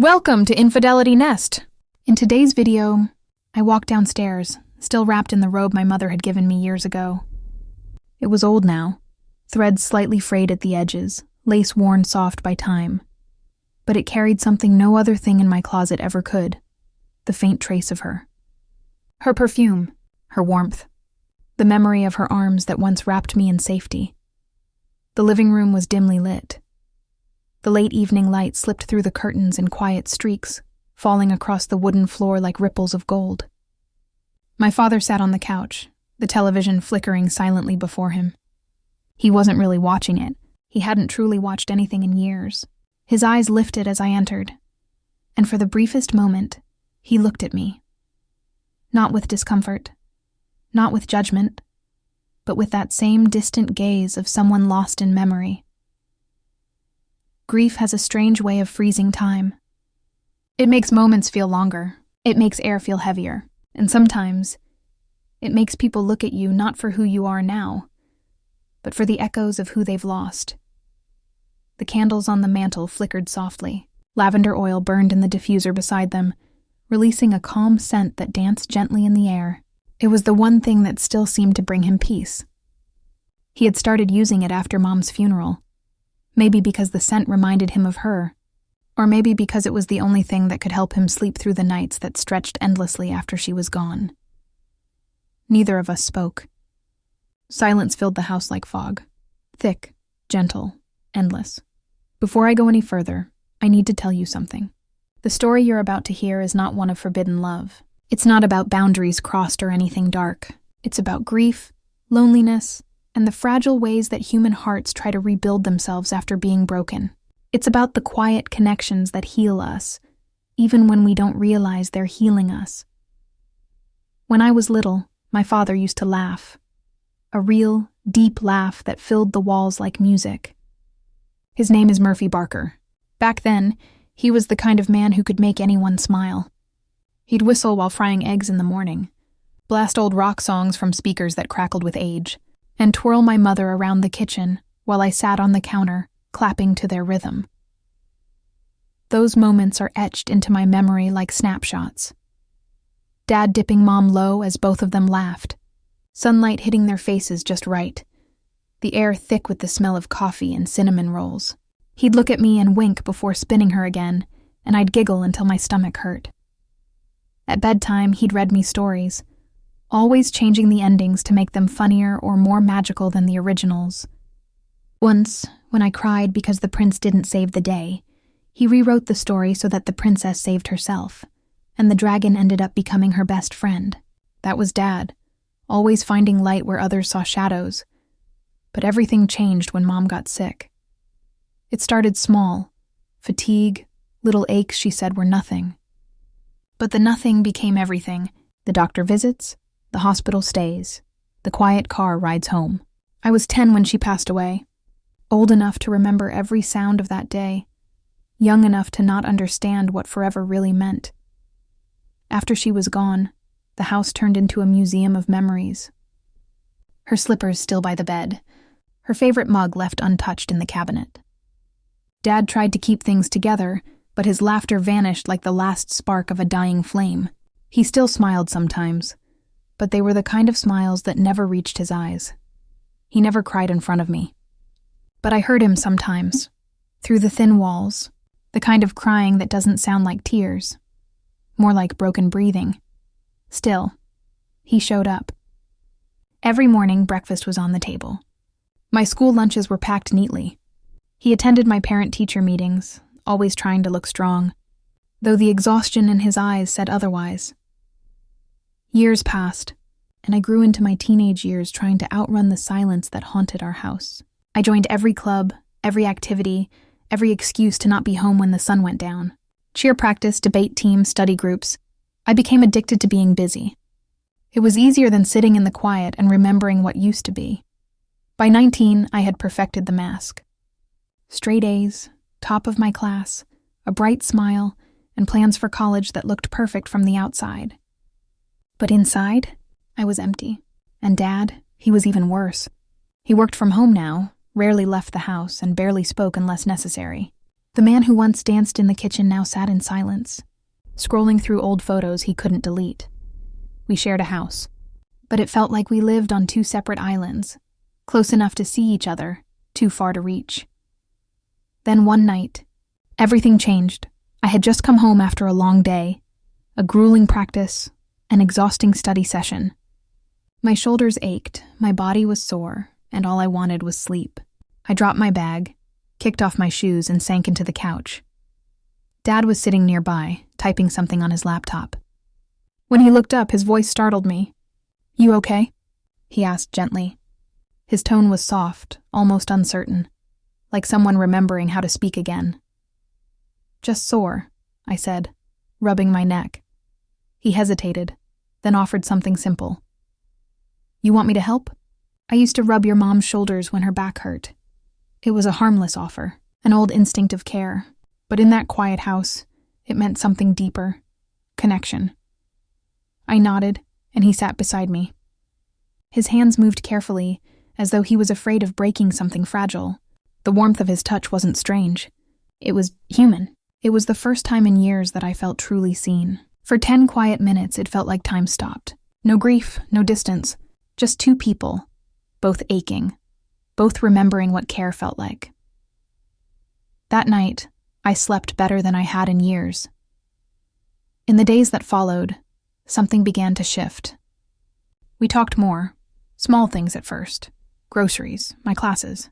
Welcome to Infidelity Nest. In today's video, I walked downstairs, still wrapped in the robe my mother had given me years ago. It was old now, threads slightly frayed at the edges, lace worn soft by time. But it carried something no other thing in my closet ever could, the faint trace of her. Her perfume, her warmth, the memory of her arms that once wrapped me in safety. The living room was dimly lit. The late evening light slipped through the curtains in quiet streaks, falling across the wooden floor like ripples of gold. My father sat on the couch, the television flickering silently before him. He wasn't really watching it. He hadn't truly watched anything in years. His eyes lifted as I entered, and for the briefest moment, he looked at me. Not with discomfort, not with judgment, but with that same distant gaze of someone lost in memory. Grief has a strange way of freezing time. It makes moments feel longer, it makes air feel heavier, and sometimes it makes people look at you not for who you are now, but for the echoes of who they've lost. The candles on the mantel flickered softly. Lavender oil burned in the diffuser beside them, releasing a calm scent that danced gently in the air. It was the one thing that still seemed to bring him peace. He had started using it after Mom's funeral. Maybe because the scent reminded him of her, or maybe because it was the only thing that could help him sleep through the nights that stretched endlessly after she was gone. Neither of us spoke. Silence filled the house like fog. Thick, gentle, endless. Before I go any further, I need to tell you something. The story you're about to hear is not one of forbidden love. It's not about boundaries crossed or anything dark. It's about grief, loneliness, and the fragile ways that human hearts try to rebuild themselves after being broken. It's about the quiet connections that heal us, even when we don't realize they're healing us. When I was little, my father used to laugh. A real, deep laugh that filled the walls like music. His name is Murphy Barker. Back then, he was the kind of man who could make anyone smile. He'd whistle while frying eggs in the morning, blast old rock songs from speakers that crackled with age, and twirl my mother around the kitchen while I sat on the counter, clapping to their rhythm. Those moments are etched into my memory like snapshots. Dad dipping Mom low as both of them laughed, sunlight hitting their faces just right, the air thick with the smell of coffee and cinnamon rolls. He'd look at me and wink before spinning her again, and I'd giggle until my stomach hurt. At bedtime, he'd read me stories, always changing the endings to make them funnier or more magical than the originals. Once, when I cried because the prince didn't save the day, he rewrote the story so that the princess saved herself, and the dragon ended up becoming her best friend. That was Dad, always finding light where others saw shadows. But everything changed when Mom got sick. It started small. Fatigue, little aches she said were nothing. But the nothing became everything. The doctor visits, the hospital stays, the quiet car rides home. I was 10 when she passed away, old enough to remember every sound of that day, young enough to not understand what forever really meant. After she was gone, the house turned into a museum of memories. Her slippers still by the bed, her favorite mug left untouched in the cabinet. Dad tried to keep things together, but his laughter vanished like the last spark of a dying flame. He still smiled sometimes, but they were the kind of smiles that never reached his eyes. He never cried in front of me. But I heard him sometimes, through the thin walls, the kind of crying that doesn't sound like tears, more like broken breathing. Still, he showed up. Every morning, breakfast was on the table. My school lunches were packed neatly. He attended my parent-teacher meetings, always trying to look strong, though the exhaustion in his eyes said otherwise. Years passed, and I grew into my teenage years trying to outrun the silence that haunted our house. I joined every club, every activity, every excuse to not be home when the sun went down. Cheer practice, debate team, study groups. I became addicted to being busy. It was easier than sitting in the quiet and remembering what used to be. By 19, I had perfected the mask. Straight A's, top of my class, a bright smile, and plans for college that looked perfect from the outside. But inside, I was empty. And Dad, he was even worse. He worked from home now, rarely left the house, and barely spoke unless necessary. The man who once danced in the kitchen now sat in silence, scrolling through old photos he couldn't delete. We shared a house, but it felt like we lived on two separate islands, close enough to see each other, too far to reach. Then one night, everything changed. I had just come home after a long day, a grueling practice, an exhausting study session. My shoulders ached, my body was sore, and all I wanted was sleep. I dropped my bag, kicked off my shoes, and sank into the couch. Dad was sitting nearby, typing something on his laptop. When he looked up, his voice startled me. "You okay?" he asked gently. His tone was soft, almost uncertain, like someone remembering how to speak again. "Just sore," I said, rubbing my neck. He hesitated, then offered something simple. "You want me to help? I used to rub your mom's shoulders when her back hurt." It was a harmless offer, an old instinct of care, but in that quiet house, it meant something deeper: connection. I nodded, and he sat beside me. His hands moved carefully, as though he was afraid of breaking something fragile. The warmth of his touch wasn't strange. It was human. It was the first time in years that I felt truly seen. For 10 quiet minutes, it felt like time stopped. No grief, no distance, just two people, both aching, both remembering what care felt like. That night, I slept better than I had in years. In the days that followed, something began to shift. We talked more, small things at first, groceries, my classes,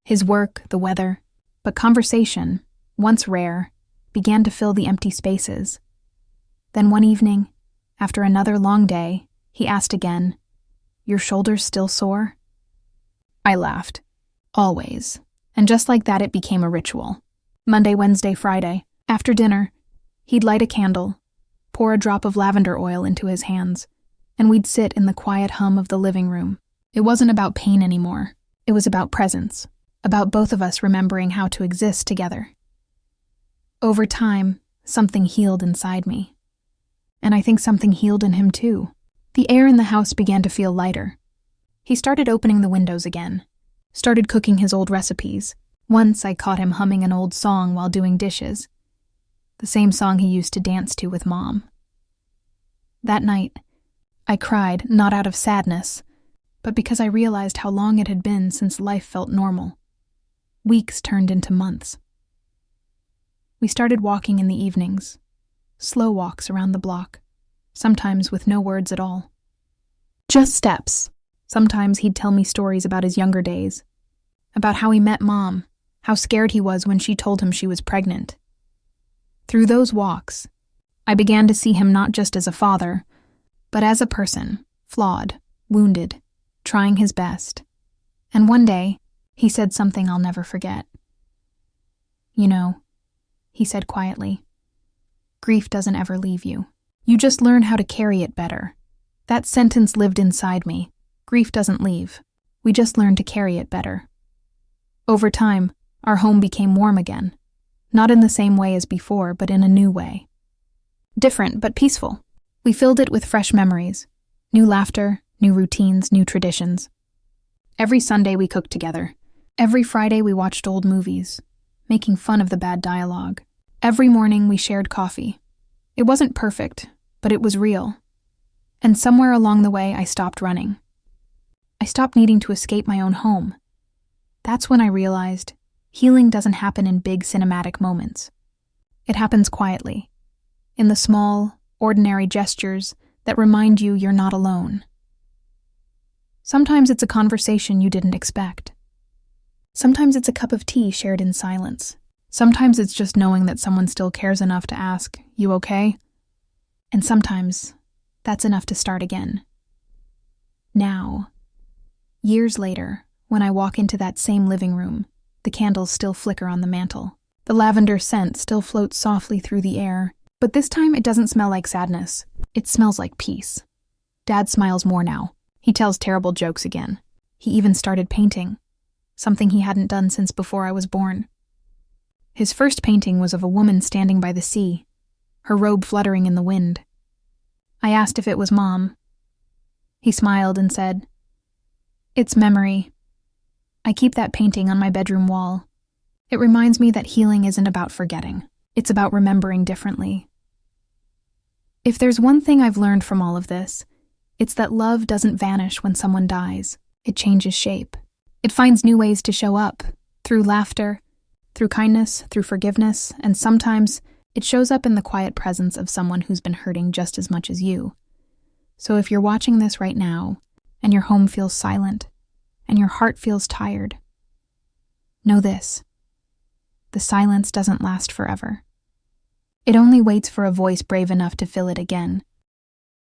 his work, the weather, but conversation, once rare, began to fill the empty spaces. Then one evening, after another long day, he asked again, "Your shoulders still sore?" I laughed. Always. And just like that, it became a ritual. Monday, Wednesday, Friday. After dinner, he'd light a candle, pour a drop of lavender oil into his hands, and we'd sit in the quiet hum of the living room. It wasn't about pain anymore. It was about presence, about both of us remembering how to exist together. Over time, something healed inside me. And I think something healed in him too. The air in the house began to feel lighter. He started opening the windows again, started cooking his old recipes. Once I caught him humming an old song while doing dishes, the same song he used to dance to with Mom. That night, I cried, not out of sadness, but because I realized how long it had been since life felt normal. Weeks turned into months. We started walking in the evenings, slow walks around the block, sometimes with no words at all. Just steps. Sometimes he'd tell me stories about his younger days, about how he met Mom, how scared he was when she told him she was pregnant. Through those walks, I began to see him not just as a father, but as a person, flawed, wounded, trying his best. And one day, he said something I'll never forget. "You know," he said quietly, "grief doesn't ever leave you. You just learn how to carry it better." That sentence lived inside me. Grief doesn't leave. We just learn to carry it better. Over time, our home became warm again. Not in the same way as before, but in a new way. Different, but peaceful. We filled it with fresh memories. New laughter, new routines, new traditions. Every Sunday we cooked together. Every Friday we watched old movies, making fun of the bad dialogue. Every morning we shared coffee. It wasn't perfect, but it was real. And somewhere along the way I stopped running. I stopped needing to escape my own home. That's when I realized healing doesn't happen in big cinematic moments. It happens quietly, in the small, ordinary gestures that remind you you're not alone. Sometimes it's a conversation you didn't expect. Sometimes it's a cup of tea shared in silence. Sometimes it's just knowing that someone still cares enough to ask, "You okay?" And sometimes that's enough to start again. Now, years later, when I walk into that same living room, the candles still flicker on the mantel. The lavender scent still floats softly through the air, but this time it doesn't smell like sadness. It smells like peace. Dad smiles more now. He tells terrible jokes again. He even started painting, something he hadn't done since before I was born. His first painting was of a woman standing by the sea, her robe fluttering in the wind. I asked if it was Mom. He smiled and said, "It's memory. I keep that painting on my bedroom wall. It reminds me that healing isn't about forgetting. It's about remembering differently. If there's one thing I've learned from all of this, it's that love doesn't vanish when someone dies. It changes shape. It finds new ways to show up, through laughter, through kindness, through forgiveness, and sometimes it shows up in the quiet presence of someone who's been hurting just as much as you. So if you're watching this right now, and your home feels silent, and your heart feels tired, know this: the silence doesn't last forever. It only waits for a voice brave enough to fill it again.